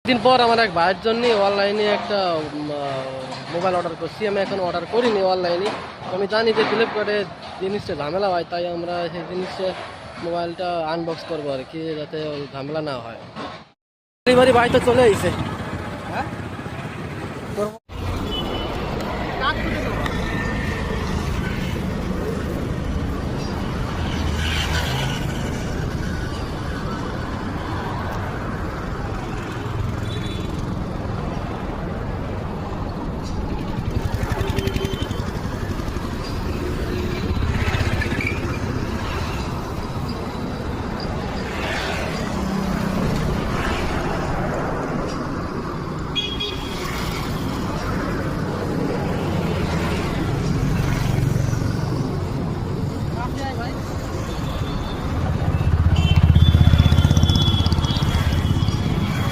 দিন পর আমার এক ভাইয়ের জন্য অনলাইনে একটা মোবাইল অর্ডার করছি। আমি এখন অর্ডার করিনি অনলাইনে, আমি জানি যে ফ্লিপকার্টে জিনিসটা ঝামেলা হয়, তাই আমরা সেই জিনিসটা মোবাইলটা আনবক্স করবো আর কি, যাতে ওই ঝামেলা না হয়। ডেলিভারি ভাই তো চলে এসেছে। হ্যাঁ